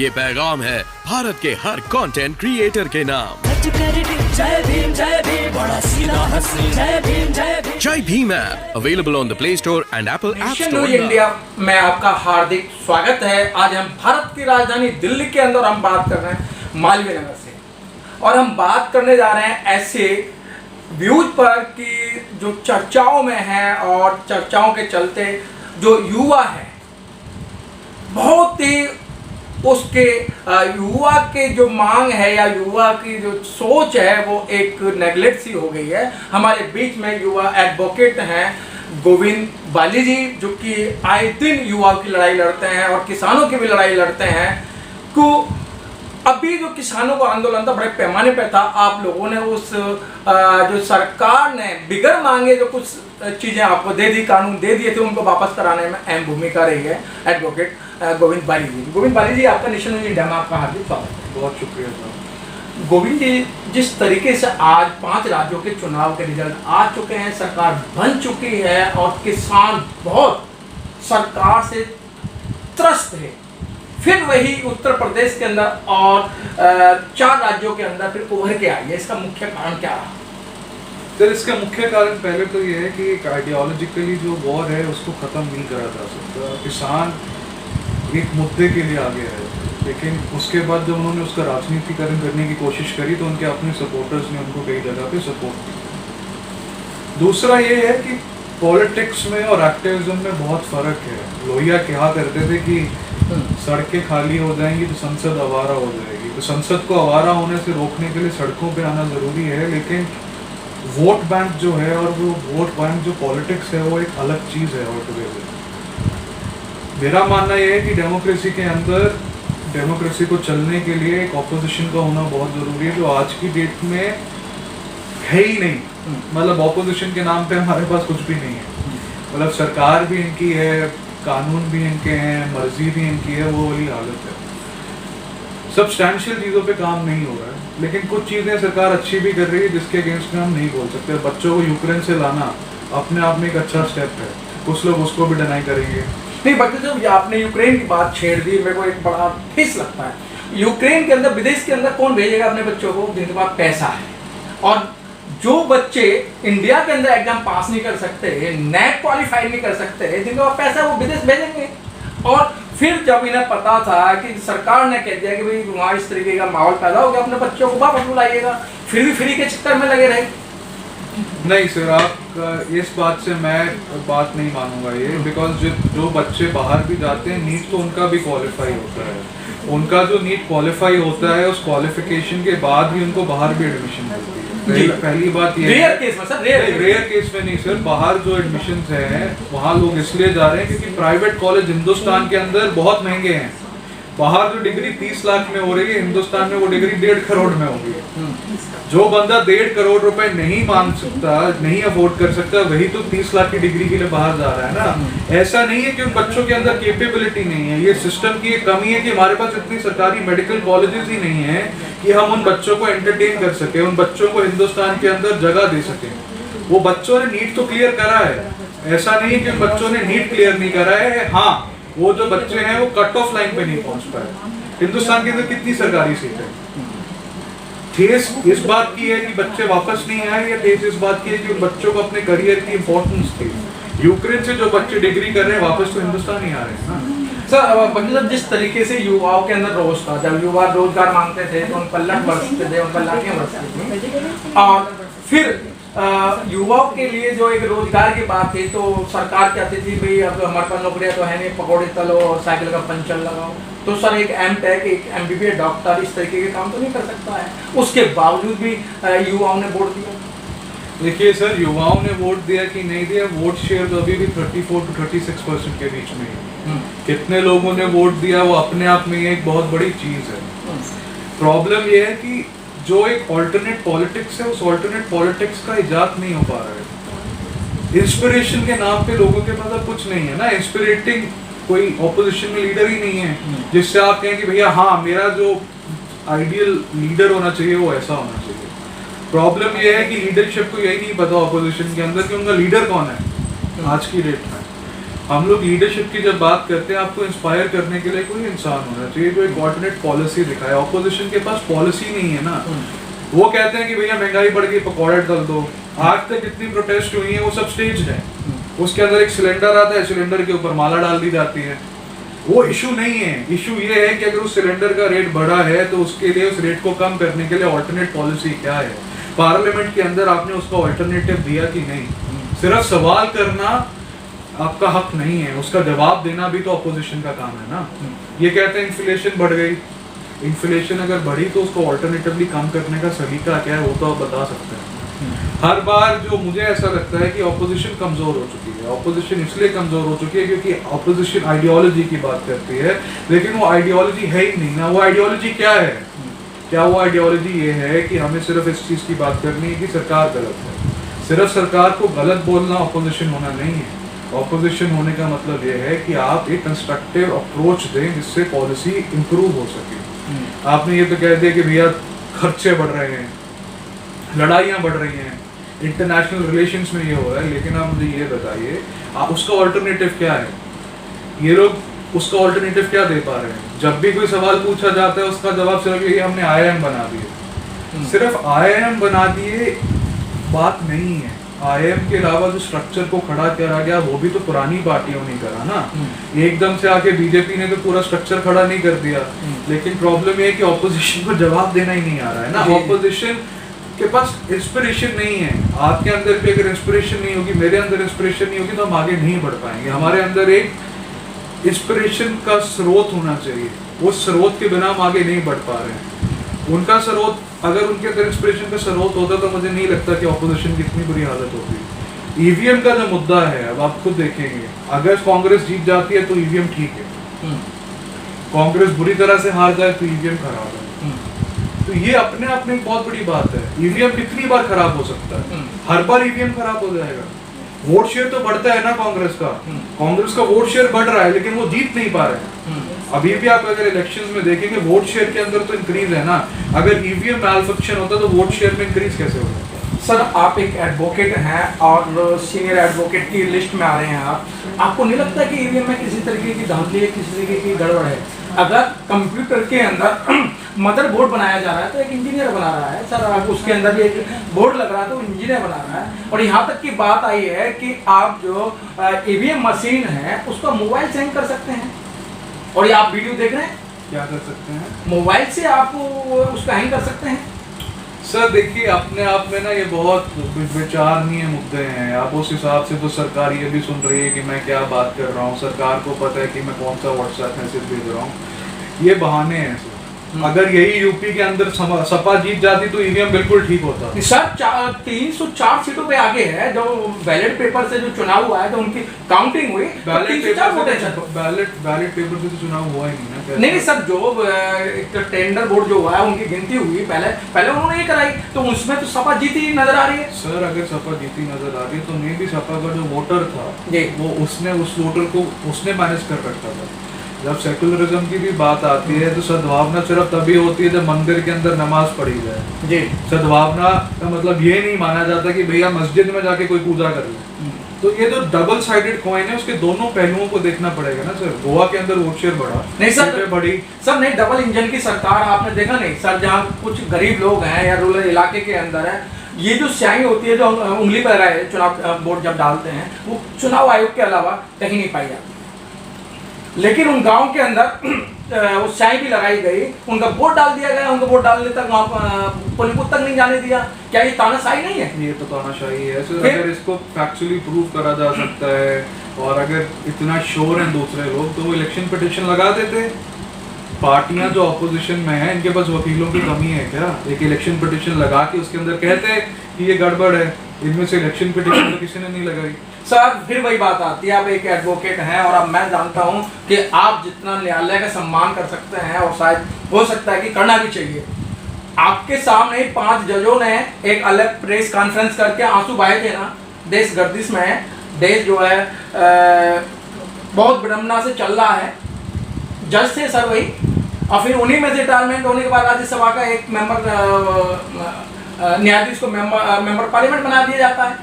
ये पैगाम है भारत के हर कंटेंट क्रिएटर के नाम। जय भीम बड़ा सीधा हंसी जय भीम। जय Bhim app available on the play store and Apple app store. India में आपका हार्दिक स्वागत है। आज हम भारत की राजधानी दिल्ली के अंदर हम बात कर रहे हैं मालवीय नगर से, और हम बात करने जा रहे हैं ऐसे व्यूज पर कि जो चर्चाओं में है, और चर्चाओं के चलते जो युवा है बहुत ही उसके युवा के जो मांग है या युवा की जो सोच है वो एक नेगलेक्ट सी हो गई है। हमारे बीच में युवा एडवोकेट हैं गोविंद बाली जी, जो कि आए दिन युवाओं की लड़ाई लड़ते हैं और किसानों की भी लड़ाई लड़ते हैं। को अभी जो किसानों का आंदोलन था बड़े पैमाने पे था, आप लोगों ने उस जो सरकार ने बिगर मांगे जो कुछ चीज़ें आपको दे दी, कानून दे दिए थे, उनको वापस कराने में अहम भूमिका रही है एडवोकेट गोविंद बाली जी। गोविंद बाली जी, आपका नेशन न्यूज़ इंडिया में आपका हार्दिक स्वागत है। बहुत शुक्रिया सर। गोविंद जी, जिस तरीके से आज 5 राज्यों के चुनाव के रिजल्ट आ चुके हैं, सरकार बन चुकी है और किसान बहुत सरकार से त्रस्त है, फिर वही उत्तर प्रदेश के अंदर और 4 राज्यों के अंदर फिर उभर के आई है, इसका मुख्य कारण क्या रहा? सर, इसका मुख्य कारण पहले तो ये है कि एक आइडियोलॉजिकली जो वॉर है उसको ख़त्म नहीं करा जा सकता। किसान एक मुद्दे के लिए आगे आए, लेकिन उसके बाद जब उन्होंने उसका राजनीतिकरण करने की कोशिश करी तो उनके अपने सपोर्टर्स ने उनको कई जगह पे सपोर्ट किया। दूसरा ये है कि पॉलिटिक्स में और एक्टिविज्म में बहुत फ़र्क है। लोहिया क्या करते थे कि सड़कें खाली हो जाएंगी तो संसद आवारा हो जाएगी, तो संसद को आवारा होने से रोकने के लिए सड़कों पे आना ज़रूरी है, लेकिन वोट बैंक जो है और वो वोट बैंक जो पॉलिटिक्स है वो एक अलग चीज़ है ऑलटुगेदर। मेरा मानना यह है कि डेमोक्रेसी के अंदर डेमोक्रेसी को चलने के लिए एक ऑपोजिशन का होना बहुत ज़रूरी है, जो आज की डेट में है ही नहीं। मतलब ऑपोजिशन के नाम पे हमारे पास कुछ भी नहीं है। मतलब सरकार भी इनकी है, कानून भी इनके हैं, मर्जी भी इनकी है, वो वाली हालत है। सब्सटैंशियल चीज़ों पे काम नहीं हो रहा है, लेकिन कुछ चीज़ें सरकार अच्छी भी कर रही है जिसके अगेंस्ट में हम नहीं बोल सकते। बच्चों को यूक्रेन से लाना अपने आप में एक अच्छा स्टेप है, कुछ लोग उसको भी डिनाई करेंगे। नहीं, बल्कि जब आपने यूक्रेन की बात छेड़ दी, मेरे को एक बड़ा ठेस लगता है। यूक्रेन के अंदर, विदेश के अंदर कौन भेजेगा अपने बच्चों को जिनके पास पैसा है? और जो बच्चे इंडिया के अंदर एग्जाम पास नहीं कर सकते, नेट क्वालिफाई नहीं कर सकते, जिनके पास पैसा है वो विदेश भेजेंगे। और फिर जब इन्हें पता था कि सरकार ने कह दिया कि भाई वहाँ इस तरीके का माहौल पैदा हो गया, अपने बच्चों को वापस बुलाइएगा, फिर भी फ्री के चक्कर में लगे रहे। नहीं सर, आप इस बात से मैं बात नहीं मानूंगा ये, बिकॉज जो बच्चे बाहर भी जाते हैं नीट तो उनका भी क्वालिफाई होता है। उनका जो नीट क्वालिफाई होता है उस क्वालिफिकेशन के बाद भी उनको बाहर भी एडमिशन मिलती है। पहली बात ये रेयर केस में सर, रेयर केस में नहीं सर, बाहर जो एडमिशन है वहाँ लोग इसलिए जा रहे हैं क्योंकि प्राइवेट कॉलेज हिंदुस्तान के अंदर बहुत महंगे हैं। बाहर जो डिग्री 30 लाख में हो रही है, हिंदुस्तान में वो डिग्री 1.5 करोड़ में होगी। जो बंदा 1.5 करोड़ रुपए नहीं मान सकता, नहीं अफोर्ड कर सकता, वही तो 30 लाख की डिग्री के लिए बाहर जा रहा है ना। ऐसा नहीं है कि उन बच्चों के अंदर कैपेबिलिटी नहीं है, ये सिस्टम की एक कमी है कि हमारे पास इतनी सरकारी मेडिकल कॉलेजेस ही नहीं है कि हम उन बच्चों को एंटरटेन कर सके, उन बच्चों को हिंदुस्तान के अंदर जगह दे सके। वो बच्चों ने नीट तो क्लियर करा है, ऐसा नहीं है कि उन बच्चों ने नीट क्लियर नहीं करा है। हाँ, वो जो बच्चे हैं वो कट ऑफ लाइन पे नहीं पहुंच पाए। हिंदुस्तान के अंदर कितनी सरकारी सीट है? ठेस इस बात की है कि बच्चे वापस नहीं आए, या ठेस इस बात की है कि उन बच्चों को अपने करियर की इंपॉर्टेंस थी? यूक्रेन से जो बच्चे डिग्री कर रहे हैं वापस तो हिंदुस्तान ही आ रहे हैं ना। सर, मतलब जिस तरीके से युवाओं के अंदर रोष था, जब युवा रोजगार मांगते थे तो उन पर लठ बरसते थे, उन पर लाठियां बरसती थी, और फिर युवाओं के लिए जो एक रोजगार की बात थी तो सरकार कहती थी भाई अब हमारे पास नौकरियां तो है नहीं, पकौड़े तलो और साइकिल का पंचर लगाओ। तो सर, एक एमटेक, एक एमबीबीएस डॉक्टर इस तरीके के काम तो नहीं कर सकता है, उसके बावजूद भी युवाओं ने वोट दिया। देखिए सर, युवाओं ने वोट दिया कि नहीं दिया, वोट शेयर तो अभी भी 34 to 36% के बीच में है। कितने लोगों ने वोट दिया वो अपने आप में एक बहुत बड़ी चीज है। प्रॉब्लम ये है कि जो एक ऑल्टरनेट पॉलिटिक्स है, उस ऑल्टरनेट पॉलिटिक्स का इजाद नहीं हो पा रहा है। इंस्पिरेशन के नाम पे लोगों के पास अब कुछ नहीं है ना, इंस्पिरेटिंग कोई ऑपोजिशन में लीडर ही नहीं है जिससे आप कहें कि भैया हाँ, मेरा जो आइडियल लीडर होना चाहिए वो ऐसा होना चाहिए। प्रॉब्लम ये है कि लीडरशिप को यही नहीं पता ऑपोजिशन के अंदर कि उनका लीडर कौन है आज की डेट में। हम लोग लीडरशिप की जब बात करते हैं, आपको इंस्पायर करने के लिए कोई इंसान होना चाहिए जो एक ऑल्टरनेट पॉलिसी दिखाए। ऑपोजिशन के पास पॉलिसी नहीं है ना। वो कहते हैं कि भैया महंगाई बढ़ गई, पकौड़े तल दो। आज तक जितनी प्रोटेस्ट हुई है वो सब स्टेज है। उसके अंदर एक सिलेंडर आता है, सिलेंडर के ऊपर माला डाल दी जाती है। वो इशू नहीं है। इशू ये है कि अगर उस सिलेंडर का रेट बढ़ा है तो उसके लिए, उस रेट को कम करने के लिए ऑल्टरनेट पॉलिसी क्या है। पार्लियामेंट के अंदर आपने उसका ऑल्टरनेटिव दिया कि नहीं? सिर्फ सवाल करना आपका हक नहीं है, उसका जवाब देना भी तो अपोजिशन का काम है ना। ये कहते हैं इन्फ्लेशन बढ़ गई। इन्फ्लेशन अगर बढ़ी तो उसको ऑल्टरनेटिवली कम करने का सलीका क्या है वो तो आप बता सकते हैं। हर बार जो मुझे ऐसा लगता है कि ऑपोजिशन कमजोर हो चुकी है। ऑपोजिशन इसलिए कमजोर हो चुकी है क्योंकि ऑपोजिशन आइडियोलॉजी की बात करती है, लेकिन वो आइडियोलॉजी है ही नहीं ना। वो आइडियोलॉजी क्या है? क्या वो आइडियोलॉजी ये है कि हमें सिर्फ इस चीज़ की बात करनी है कि सरकार गलत है। सिर्फ सरकार को गलत बोलना ऑपोजिशन होना नहीं है। ऑपोजिशन होने का मतलब ये है कि आप एक कंस्ट्रक्टिव अप्रोच दें जिससे पॉलिसी इंप्रूव हो सके। आपने ये तो कह दिया कि भैया खर्चे बढ़ रहे हैं, लड़ाइयाँ बढ़ रही हैं, इंटरनेशनल रिलेशंस में ये हो रहा है, लेकिन आप मुझे ये बताइए आप उसका ऑल्टरनेटिव क्या है? ये लोग उसका ऑल्टरनेटिव क्या दे पा रहे हैं? जब भी कोई सवाल पूछा जाता है उसका जवाब सिर्फ ये हमने IIM बना दिए। सिर्फ IIM बना दिए बात नहीं है। IIM के अलावा जो स्ट्रक्चर को खड़ा करा गया वो भी तो पुरानी पार्टियों ने करा ना। एकदम से आके बीजेपी ने तो पूरा स्ट्रक्चर खड़ा नहीं कर दिया। लेकिन प्रॉब्लम ये है कि ऑपोजिशन को जवाब देना ही नहीं आ रहा है ना। ऑपोजिशन के पास इंस्पिरेशन नहीं है। आपके अंदर भी अगर इंस्पिरेशन नहीं होगी, मेरे अंदर इंस्पिरेशन नहीं होगी तो हम आगे नहीं बढ़ पाएंगे। हमारे अंदर एक इंस्पिरेशन का स्रोत होना चाहिए। उस स्रोत के बिना हम आगे नहीं बढ़ पा रहे हैं। उनका स्रोत, अगर उनके अंदर इंस्पिरेशन का स्रोत होता तो मुझे नहीं लगता कि ऑपोजिशन की इतनी बुरी हालत होती। EVM का जो मुद्दा है, अब आप खुद देखेंगे, अगर कांग्रेस जीत जाती है तो EVM ठीक है, कांग्रेस बुरी तरह से हार जाए तो EVM खराब है। तो ये अपने आप में एक बहुत बड़ी बात है। EVM कितनी बार खराब हो सकता है? हर बार EVM खराब हो जाएगा। वोट शेयर तो बढ़ता है ना कांग्रेस का। कांग्रेस का वोट शेयर बढ़ रहा है लेकिन वो जीत नहीं पा रहे हैं। अभी भी आप अगर इलेक्शंस में देखेंगे वोट शेयर के अंदर तो इंक्रीज है ना। अगर EVM मैल्फंक्शन होता तो वोट शेयर में इंक्रीज कैसे होता? सर आप एक एडवोकेट हैं और सीनियर एडवोकेट की लिस्ट में आ रहे हैं आपको नहीं लगता कि EVM में किसी तरीके की धांधली है, किसी तरीके की गड़बड़ है? अगर कंप्यूटर के अंदर मदरबोर्ड बनाया जा रहा है तो एक इंजीनियर बना रहा है सर, आप उसके अंदर भी एक बोर्ड लग रहा है तो इंजीनियर बना रहा है। और यहाँ तक की बात आई है कि आप जो EVM मशीन है उसका मोबाइल से हैंग कर सकते हैं और ये आप वीडियो देख रहे हैं, क्या कर सकते हैं? मोबाइल से आप उसका हैंग कर सकते हैं। सर देखिए, अपने आप में ना ये बहुत विचारणीय मुद्दे हैं। आप उस हिसाब से तो सरकार ये भी सुन रही है कि मैं क्या बात कर रहा हूँ, सरकार को पता है कि मैं कौन सा व्हाट्सएप मैसेज भेज रहा हूँ। ये बहाने हैं सर। अगर यही यूपी के अंदर सपा जीत जाती तो EVM बिल्कुल ठीक होता। सर 304 सीटों पे आगे है। जो बैलेट पेपर से जो चुनाव हुआ है तो उनकी काउंटिंग हुई, बैलेट पेपर से तो चुनाव हुआ ही नहीं ना। नहीं सर, जो टेंडर बोर्ड जो हुआ है उनकी गिनती हुई पहले उन्होंने ये कराई तो उसमें तो सपा जीती नजर आ रही है। सर अगर सपा जीती नजर आ रही है तो मे भी सपा का जो वोटर था वो उसने उस वोटर को उसने मैनेज कर रखा था। जब सेकुलरिज्म की भी बात आती है तो सद्भावना सिर्फ तभी होती है जब मंदिर के अंदर नमाज पढ़ी जाए जी। सद्भावना का मतलब ये नहीं माना जाता कि भैया मस्जिद में जाके कोई पूजा कर ले। तो ये जो डबल साइडेड कॉइन है उसके दोनों पहलुओं को देखना पड़ेगा ना सर। गोवा के अंदर वोट शेयर बढ़ा नहीं सर, बढ़ी सर नहीं। डबल इंजन की सरकार आपने देखा नहीं सर, जहाँ कुछ गरीब लोग हैं या रूरल इलाके के अंदर है, ये जो स्याही होती है जो उंगली पर लगाए चुनाव वोट जब डालते हैं वो चुनाव आयोग के अलावा कहीं नहीं पाई जाती। लेकिन उन गांव के अंदर वो स्याही भी लगाई गई, उनका वोट डाल दिया गया, उनका वोट डालने तक वहाँ पोलिंग बूथ तक नहीं जाने दिया। क्या ये तानाशाही नहीं है? ये तो तानाशाही है सर। अगर इसको फैक्चुअली प्रूव करा जा सकता है और अगर इतना श्योर हैं दूसरे लोग तो वो इलेक्शन पिटीशन लगा देते। पार्टियां जो ऑपोजिशन में हैं इनके पास वकीलों की कमी है क्या? एक इलेक्शन पिटीशन लगा के उसके अंदर कहते कि ये गड़बड़ है। इनमें से इलेक्शन पिटीशन तो किसी ने नहीं लगाई। सर फिर वही बात आती है, आप एक एडवोकेट हैं और अब मैं जानता हूं कि आप जितना न्यायालय का सम्मान कर सकते हैं और शायद हो सकता है कि करना भी चाहिए, आपके सामने 5 जजों ने एक अलग प्रेस कॉन्फ्रेंस करके आंसू बहाए थे ना। देश गर्दिश में है, देश जो है बहुत विडम्बना से चल रहा है। जज थे सर वही, और फिर उन्हीं में से रिटायरमेंट होने के बाद राज्यसभा का एक मेंबर न्यायाधीश को मेंबर पार्लियामेंट बना दिया जाता है।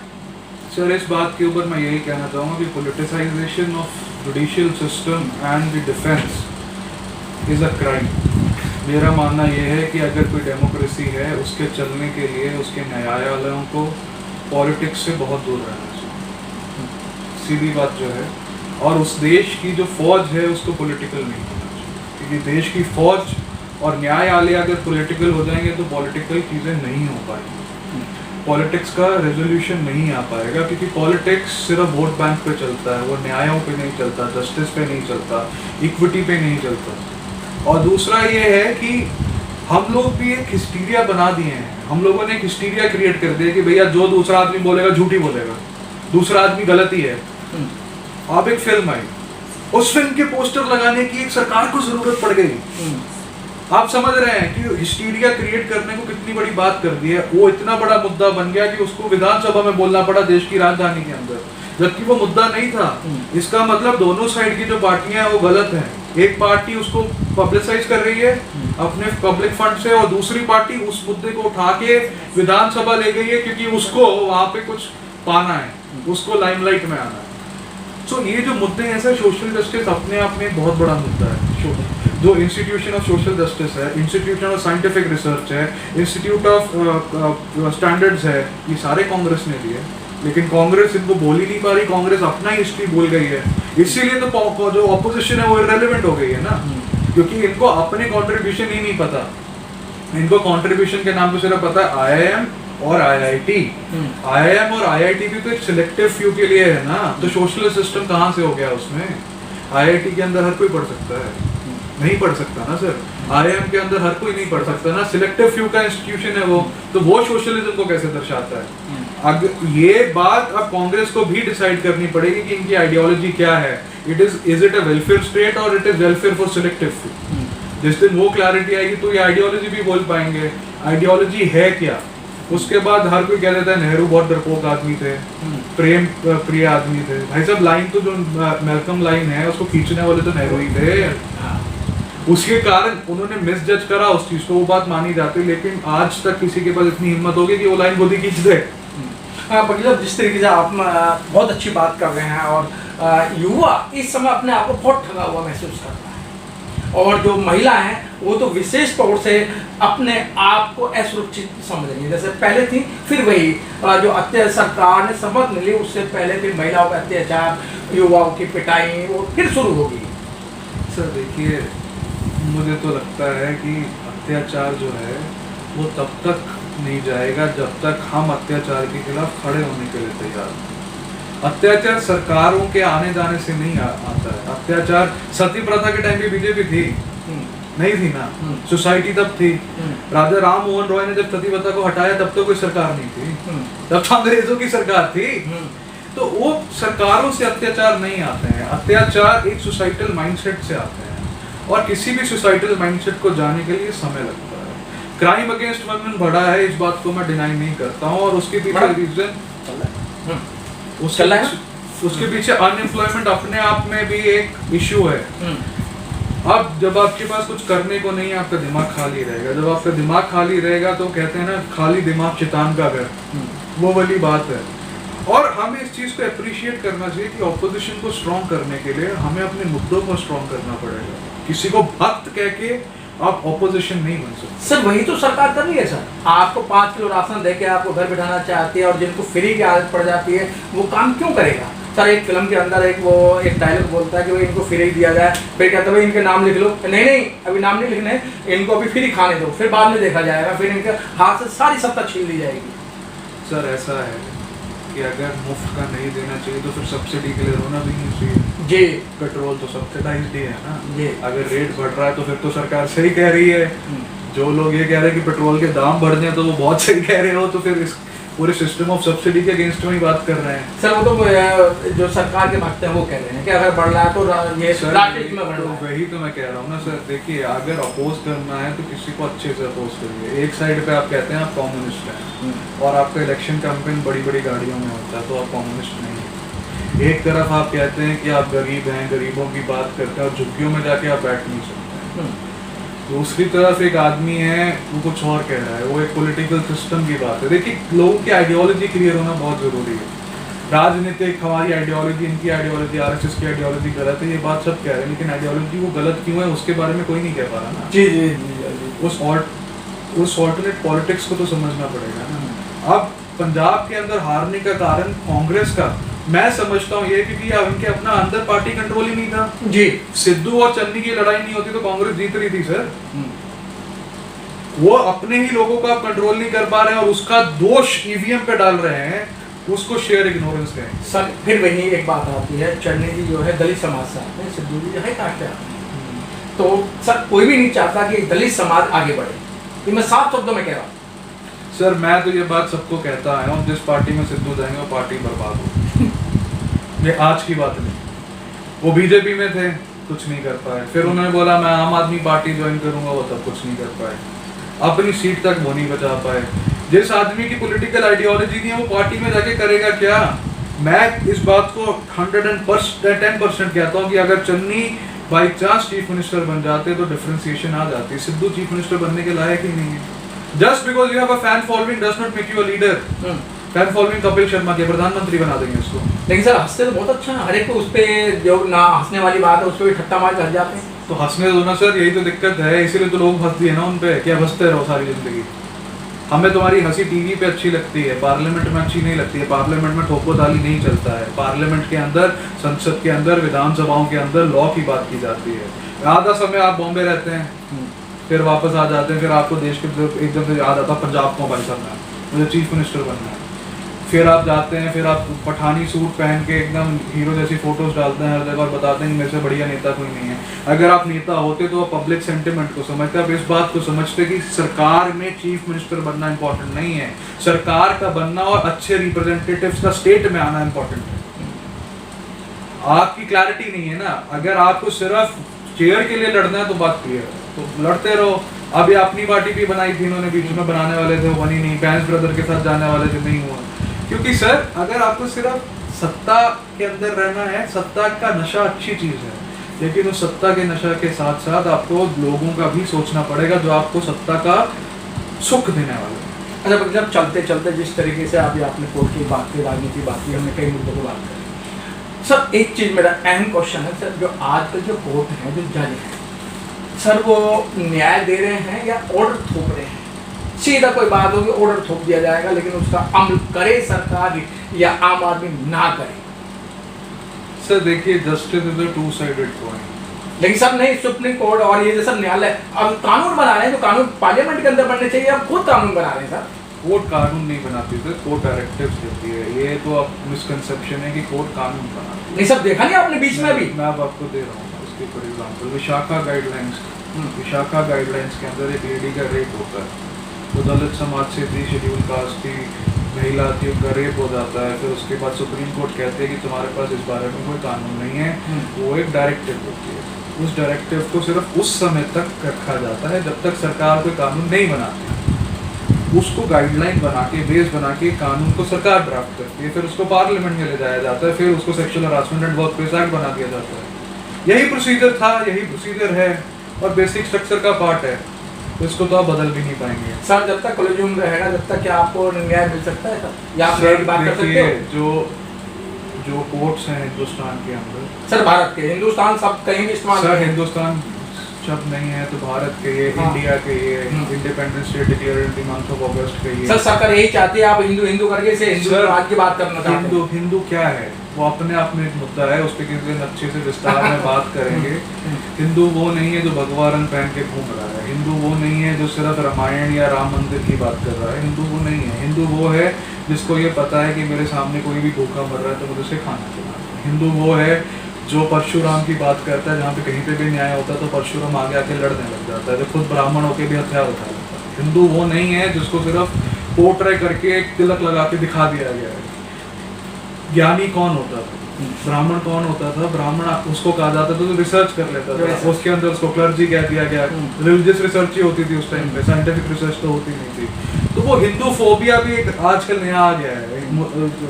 सर इस बात के ऊपर मैं यही कहना चाहूँगा कि politicisation of judicial system and the defence is a crime. मेरा मानना यह है कि अगर कोई डेमोक्रेसी है उसके चलने के लिए उसके न्यायालयों को पॉलिटिक्स से बहुत दूर रहना चाहिए, सीधी बात जो है। और उस देश की जो फौज है उसको पॉलिटिकल नहीं होना चाहिए, क्योंकि देश की फौज और न्यायालय अगर पॉलिटिकल हो जाएंगे तो पॉलिटिकल चीज़ें नहीं हो पाएंगी, पॉलिटिक्स का रेजोल्यूशन नहीं आ पाएगा, क्योंकि पॉलिटिक्स सिर्फ वोट बैंक पे चलता है, वो न्यायों पे नहीं चलता, जस्टिस पे नहीं चलता, इक्विटी पे नहीं चलता। और दूसरा ये है कि हम लोग भी एक हिस्टीरिया बना दिए हैं, हम लोगों ने एक हिस्टीरिया क्रिएट कर दिया कि भैया जो दूसरा आदमी बोलेगा झूठी बोलेगा, दूसरा आदमी गलत ही है। अब एक फिल्म आई, उस फिल्म के पोस्टर लगाने की एक सरकार को जरूरत पड़ गई। आप समझ रहे हैं कि हिस्टीरिया क्रिएट करने को कितनी बड़ी बात कर दी है। वो इतना बड़ा मुद्दा बन गया कि उसको विधानसभा में बोलना पड़ा देश की राजधानी के अंदर, जबकि वो मुद्दा नहीं था। इसका मतलब दोनों साइड की जो पार्टियां हैं वो गलत हैं। एक पार्टी उसको पब्लिसाइज कर रही है अपने पब्लिक फंड से, और दूसरी पार्टी उस मुद्दे को उठा के विधानसभा ले गई है क्योंकि उसको वहां पे कुछ पाना है, उसको लाइमलाइट में आना है। सो ये जो मुद्दे हैं सर, सोशल जस्टिस अपने आप में एक बहुत बड़ा मुद्दा है। जो इंस्टीट्यूशन ऑफ सोशल जस्टिस है, इंस्टीट्यूशन ऑफ साइंटिफिक रिसर्च है, इंस्टीट्यूट ऑफ स्टैंडर्ड्स है, ये सारे कांग्रेस ने दिए, लेकिन कांग्रेस इनको बोल ही नहीं पा रही। कांग्रेस अपना ही हिस्ट्री भूल गई है, इसीलिए तो जो ऑपोजिशन है वो इररिलेवेंट हो गई है ना, क्योंकि इनको अपने कंट्रीब्यूशन ही नहीं पता। इनको कंट्रीब्यूशन के नाम पे सिर्फ पता है आईआईएम और आईआईटी। आईआईएम और आईआईटी भी तो एक सिलेक्टिव फ्यू के लिए है ना, तो सोशल सिस्टम कहाँ से हो गया उसमें? आईआईटी के अंदर हर कोई पढ़ सकता है? नहीं पढ़ सकता ना सर। आईआईएम के अंदर हर कोई नहीं पढ़ सकता ना, सिलेक्टिव फ्यू का इंस्टीट्यूशन है वो, तो वो सोशलिज्म को कैसे दर्शाता है? अगर ये बात अब कांग्रेस को भी डिसाइड करनी पड़ेगी कि इनकी आइडियोलॉजी क्या है। Is it a welfare state और it is welfare for selective few? जिस दिन वो क्लैरिटी आएगी तो ये आइडियोलॉजी भी बोल पाएंगे, आइडियोलॉजी है क्या। उसके बाद हर कोई कह देता है नेहरू बहुत डरपोक आदमी थे, प्रेम प्रिय आदमी थे। भाई साहब लाइन तो जो मैल्कम लाइन है उसको खींचने वाले तो नेहरू ही थे, उसके कारण उन्होंने मिस जज करा उस चीज को, वो बात मानी जाती, लेकिन आज तक किसी के पास इतनी हिम्मत होगी कि वो लाइन खुद ही खींच दे। मतलब जिस तरीके से आप बहुत अच्छी बात कर रहे हैं, और युवा इस समय अपने आप को बहुत ठगा हुआ महसूस कर रहा है, और जो महिला हैं वो तो विशेष तौर से अपने आप को असुरक्षित समझ रही है। जैसे पहले थी, फिर वही जो अत्याचार सरकार ने शपथ मिली उससे पहले फिर महिलाओं का अत्याचार, युवाओं की पिटाई वो फिर शुरू होगी। सर देखिए, मुझे तो लगता है कि अत्याचार जो है वो तब तक नहीं जाएगा जब तक हम अत्याचार के खिलाफ खड़े होने के लिए तैयार हैं। अत्याचार सरकारों के आने जाने से नहीं आता है। अत्याचार सती प्रथा के टाइम पे बीजेपी थी नहीं थी ना, सोसाइटी तब थी। राजा राम मोहन रॉय ने जब सती प्रथा को हटाया तब तो कोई सरकार नहीं थी, तब तो अंग्रेजों की सरकार थी। तो वो सरकारों से अत्याचार नहीं आते हैं, अत्याचार एक सोसाइटल माइंडसेट से आते हैं, और किसी भी सोसाइटल माइंडसेट को जाने के लिए समय लगता है। क्राइम अगेंस्ट वुमेन बढ़ा है, इस बात को मैं डिनाई नहीं करता हूँ, और उसके पीछे रीजन उसके पीछे अनएम्प्लॉयमेंट अपने आप में भी एक इशू है। अब जब आपके पास कुछ करने को नहीं है, आपका दिमाग खाली रहेगा। जब आपका दिमाग खाली रहेगा तो कहते हैं ना, खाली दिमाग शैतान का घर, वो वाली बात है। और हमें इस चीज को अप्रिशिएट करना चाहिए कि ऑपोजिशन को स्ट्रॉन्ग करने के लिए हमें अपने मुद्दों को स्ट्रॉन्ग करना पड़ेगा। किसी को भक्त कह के आप ऑपोजिशन नहीं बन सकते। सर वही तो सरकार कर रही है सर, आपको 5 किलो राशन देके आपको घर बिठाना चाहती है, और जिनको फ्री की आदत पड़ जाती है वो काम क्यों करेगा? सर एक फिल्म के अंदर एक डायलॉग बोलता है कि भाई इनको फ्री दिया जाए, फिर कहता है भाई इनके नाम लिख लो, नहीं अभी नाम नहीं लिखने, इनको अभी फ्री खाने दो, फिर बाद में देखा जाएगा, फिर इनके हाथ से सारी सत्ता छीन ली जाएगी। सर ऐसा है कि अगर मुफ्त का नहीं देना चाहिए तो फिर सब्सिडी के लिए होना भी नहीं चाहिए जी। पेट्रोल तो सब्सिडाइज्ड ही है ना जी। अगर रेट बढ़ रहा है तो फिर तो सरकार सही कह रही है। जो लोग ये कह रहे हैं कि पेट्रोल के दाम बढ़ जाए तो वो बहुत सही कह रहे हो, तो फिर इस पूरे सिस्टम ऑफ सब्सिडी के अगेंस्ट में ही बात कर रहे हैं। सर वो तो जो सरकार के भक्त हैं वो कह रहे हैं कि अगर बढ़ रहा है तो ये राजनीति में बढ़ रहा है। वही तो मैं कह रहा हूँ ना सर, देखिए अगर अपोज करना है तो किसी को अच्छे से अपोज करिए। एक साइड पे आप कहते हैं आप कम्युनिस्ट हैं और आपका इलेक्शन कैंपेन बड़ी बड़ी गाड़ियों में होता है, तो आप कम्युनिस्ट नहीं है। एक तरफ आप कहते हैं कि आप गरीब हैं, गरीबों की बात करते हैं और झुग्गियों में जाके आप बैठ नहीं सकते हैं। दूसरी तरफ एक आदमी है वो कुछ और कह रहा है, वो एक पॉलिटिकल सिस्टम की बात है। देखिए लोगों की आइडियोलॉजी क्लियर होना बहुत ज़रूरी है। राजनीतिक हमारी आइडियोलॉजी, इनकी आइडियोलॉजी, आरएसएस की आइडियोलॉजी गलत है, ये बात सब कह रहे हैं, लेकिन आइडियोलॉजी वो गलत क्यों है उसके बारे में कोई नहीं कह पा रहा ना। जी। उस ऑल्टरनेट पॉलिटिक्स को तो समझना पड़ेगा ना। अब पंजाब के अंदर हारने का कारण कांग्रेस का मैं समझता हूँ ये, क्योंकि उनके अपना अंदर पार्टी कंट्रोल ही नहीं था जी। सिद्धू और चन्नी की लड़ाई नहीं होती तो कांग्रेस जीत रही थी सर। वो अपने ही लोगों का कंट्रोल नहीं कर पा रहे हैं और उसका दोष ईवीएम पे डाल रहे हैं, उसको शेयर इग्नोरेंस कहें सर। फिर वही एक बात आती है, चन्नी जी जो है दलित समाज से आते हैं, सिद्धू जी जो है कास्ट से आते हैं, तो सर कोई भी नहीं चाहता कि दलित समाज आगे बढ़े, ये मैं साफ शब्दों में कह रहा हूँ सर। मैं तो ये बात सबको कहता आया हूँ, जिस पार्टी में सिद्धू जाएंगे वो पार्टी बर्बाद हो। ये आज की बात नहीं, वो बीजेपी में थे, कुछ नहीं कर पाए, फिर उन्होंने बोला मैं आम आदमी पार्टी ज्वाइन करूंगा, वो तब कुछ नहीं कर पाए, अपनी सीट तक वो नहीं बचा पाए। जिस आदमी की पॉलिटिकल आइडियोलॉजी नहीं है वो पार्टी में जाके करेगा क्या। मैं इस बात को 110% कहता हूँ कि अगर Channi by chance chief minister बन जाते तो डिफरेंशिएशन आ जाती। सिद्धू चीफ मिनिस्टर बनने के लायक ही नहीं है। Just because you have a fan following does not make you a leader. Fan following Kapil Sharma के प्रधानमंत्री बना देंगे उसको। लेकिन सर हंसते तो बहुत अच्छा है, हर एक को उस पर जो ना हंसने वाली बात है उस पर भी ठट्टा मार कर जाते हैं। तो हंसने दो ना सर, यही तो दिक्कत है, इसीलिए तो लोग हंस दिए ना उन पे, क्या हंसते रहो सारी जिंदगी। हमें तुम्हारी हंसी टीवी पे अच्छी लगती है, पार्लियामेंट में अच्छी नहीं लगती है। पार्लियामेंट में ठोकोताली नहीं चलता है। पार्लियामेंट के अंदर, संसद के अंदर, विधानसभाओं के अंदर लॉ की बात की जाती है। आधा समय आप बॉम्बे रहते हैं, फिर वापस आ जाते हैं, फिर आपको देश के एकदम से याद आता पंजाब को भाई करना है, मुझे चीफ मिनिस्टर बनना है। फिर आप जाते हैं, फिर आप पठानी सूट पहन के एकदम हीरो जैसी फोटोज डालते हैं हर जगह और बताते हैं कि मेरे से बढ़िया नेता कोई नहीं है। अगर आप नेता होते तो आप पब्लिक सेंटिमेंट को समझते, आप इस बात को समझते कि सरकार में चीफ मिनिस्टर बनना इंपॉर्टेंट नहीं है, सरकार का बनना और अच्छे रिप्रेजेंटेटिव्स का स्टेट में आना इंपॉर्टेंट है। आपकी क्लैरिटी नहीं है ना। अगर आपको सिर्फ चेयर के लिए लड़ना है तो बात क्लियर है, तो लड़ते रहो। अब ये अपनी पार्टी भी बनाई थी इन्होंने, बीच में बनाने वाले थे, वो बनी नहीं। बैंस ब्रदर के साथ जाने वाले थे, नहीं हुआ। क्योंकि सर अगर आपको सिर्फ सत्ता के अंदर रहना है, सत्ता का नशा अच्छी चीज है, लेकिन उस सत्ता के नशा के साथ साथ आपको लोगों का भी सोचना पड़ेगा जो आपको सत्ता का सुख देने वाले हैं। अच्छा, जब चलते चलते जिस तरीके से अभी आपने कोर्ट की बात की, राजनीति बात की, हमने कई मुद्दों की बात करी सर, एक चीज मेरा अहम क्वेश्चन है सर, जो आजकल जो कोर्ट है, जो जज है सर, वो न्याय दे रहे हैं या ऑर्डर थोप रहे हैं? सीधा कोई बात होगी, ऑर्डर थोप दिया जाएगा, लेकिन उसका अमल करे सरकार या आम आदमी ना करे। सर देखिए, justice is a two sided coin. लेकिन सब नहीं, सुप्रीम कोर्ट और ये जैसा न्यायालय अब कानून बना रहे हैं, जो कानून पार्लियामेंट के अंदर बनने चाहिए, अब खुद कानून बना रहे हैं सर। कोर्ट कानून नहीं बनाती सर, कोर्ट डायरेक्टिव्स देती है। ये तो अब मिसकंसेप्शन है कि कोर्ट कानून बनाती है। नहीं सब देखा नहीं आपने बीच में भी? मैं अब आपको दे रहा हूँ उसके for example Vishakha guidelines. Vishakha guidelines के अंदर एक लेडी का रेप होता है, तो दलित समाज से थी, शेड्यूल कास्ट की महिला थी, उनका रेप हो जाता है। फिर उसके बाद सुप्रीम कोर्ट कहते हैं कि तुम्हारे पास इस बारे में कोई कानून नहीं है। वो एक डायरेक्टिव होती है, उस डायरेक्टिव को सिर्फ उस समय तक रखा जाता है जब तक सरकार कोई कानून नहीं बनाती। उसको गाइडलाइन बना के, बेस बना के कानून को सरकार ड्राफ्ट करती है, फिर उसको पार्लियामेंट में ले जाया जाता है, फिर उसको sexual harassment and work place act बना दिया जाता है। यही प्रोसीजर था, यही प्रोसीजर है और बेसिक स्ट्रक्चर का पार्ट है, तो इसको तो आप बदल भी नहीं पाएंगे सर। जब तक कोलेजियम रहेगा, जब तक क्या आपको न्याय मिल सकता है सर? या आप न्याय की बात कर सकते हो? जो कोर्ट्स हैं हिंदुस्तान के अंदर सर, भारत के, हिंदुस्तान सब कहीं भी इस्तेमाल सर, हिंदुस्तान शब्द नहीं है तो भारत के ये, इंडिया के ये, independence day declared in the month of अगस्त के ये। सर सरकार यही चाहती है आप हिंदू हिंदू करके से हिंदू समाज की बात करना चाहते हैं। हिंदू क्या है वो अपने आप में एक मुद्दा है, उस पर किसी दिन अच्छे से विस्तार में बात करेंगे। हिंदू वो नहीं है जो भगवा रंग पहन के घूम रहा है, हिंदू वो नहीं है जो सिर्फ रामायण या राम मंदिर की बात कर रहा है, हिंदू वो नहीं है। हिंदू वो है जिसको ये पता है कि मेरे सामने कोई भी भूखा मर रहा है तो मुझे उसे खाना खिलाना है। हिंदू वो है जो परशुराम की बात करता है, जहाँ पे कहीं पे भी न्याय होता है तो परशुराम आगे आके लड़ने लग जाता है, जो खुद ब्राह्मण होके भी हथियार उठा लेता है। हिंदू वो नहीं है जिसको सिर्फ पोर्ट्रे करके एक तिलक लगा के दिखा दिया गया है। ज्ञानी कौन होता था, ब्राह्मण कौन होता था? ब्राह्मण उसको कहा जाता था तो रिसर्च कर लेता था, उसके अंदर उसको क्लर्जी कह दिया गया। रिलीजियस रिसर्च ही होती थी उस टाइम पे, साइंटिफिक रिसर्च तो होती नहीं थी। तो वो हिंदू फोबिया भी एक आजकल नया आ गया है।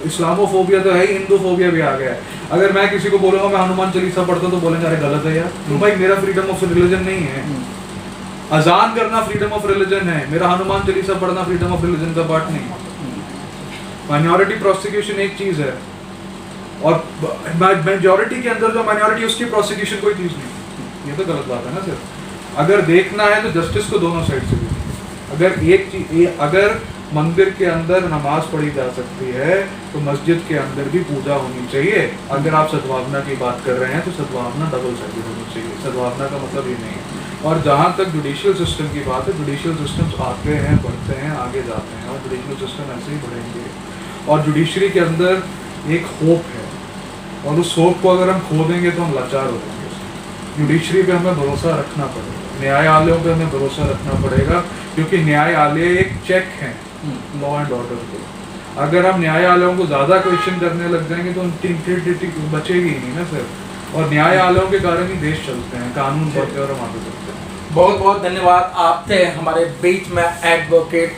इस्लामोफोबिया तो है ही, हिंदू फोबिया भी आ गया है। अगर मैं किसी को बोलूंगा मैं हनुमान चालीसा पढ़ता हूं तो बोलेंगे अरे गलत है यार। तो भाई मेरा फ्रीडम ऑफ रिलीजन नहीं है। अजान करना फ्रीडम ऑफ रिलीजन है, मेरा हनुमान चालीसा पढ़ना फ्रीडम ऑफ रिलीजन का पार्ट नहीं है। माइनॉरिटी प्रोसिक्यूशन एक चीज है, और मेजोरिटी के अंदर जो माइनॉरिटी उसकी प्रोसिक्यूशन कोई चीज़ नहीं, ये तो गलत बात है ना सर। अगर देखना है तो जस्टिस को दोनों साइड से भी, अगर मंदिर के अंदर नमाज पढ़ी जा सकती है तो मस्जिद के अंदर भी पूजा होनी चाहिए। अगर आप सद्भावना की बात कर रहे हैं तो सद्भावना डबल साइडेड होनी चाहिए, सद्भावना का मतलब ये नहीं है। और जहाँ तक जुडिशियल सिस्टम की बात है, जुडिशियल सिस्टम्स आते हैं, बढ़ते हैं, आगे जाते हैं और जुडिशियल सिस्टम ऐसे ही बढ़ेंगे। और जुडिशरी के अंदर एक होप है और उस होप को अगर हम खो देंगे तो हम लाचार हो जाएंगे। जुडिशरी पे हमें भरोसा रखना पड़ेगा, न्यायालयों पे हमें भरोसा रखना पड़ेगा, क्योंकि न्यायालय एक चेक है लॉ एंड ऑर्डर को। अगर हम न्यायालयों को ज़्यादा क्वेश्चन करने लग जाएंगे तो इंटीग्रिटी बचेगी ही नहीं ना सर। और न्यायालयों के कारण ही देश चलते हैं, कानून बढ़ते और हम आगे चलते हैं। बहुत बहुत धन्यवाद। आप थे हमारे बीच में एडवोकेट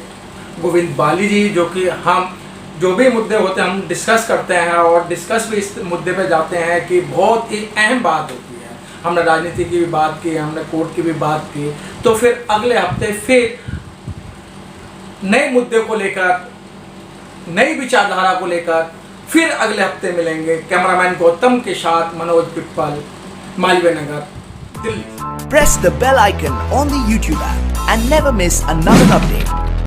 गोविंद बाली जी, जो कि हम जो भी मुद्दे होते हैं हम डिस्कस करते हैं और डिस्कस भी इस मुद्दे पे जाते हैं कि बहुत ही अहम बात होती है। हमने राजनीति की भी बात की, हमने कोर्ट की भी बात की, तो फिर अगले हफ्ते फिर नए मुद्दे को लेकर, नई विचारधारा को लेकर फिर अगले हफ्ते मिलेंगे। कैमरामैन गौतम के साथ Manoj पिप्पल, Malviya Nagar, Delhi. Press the bell icon on the YouTube app and never miss another update.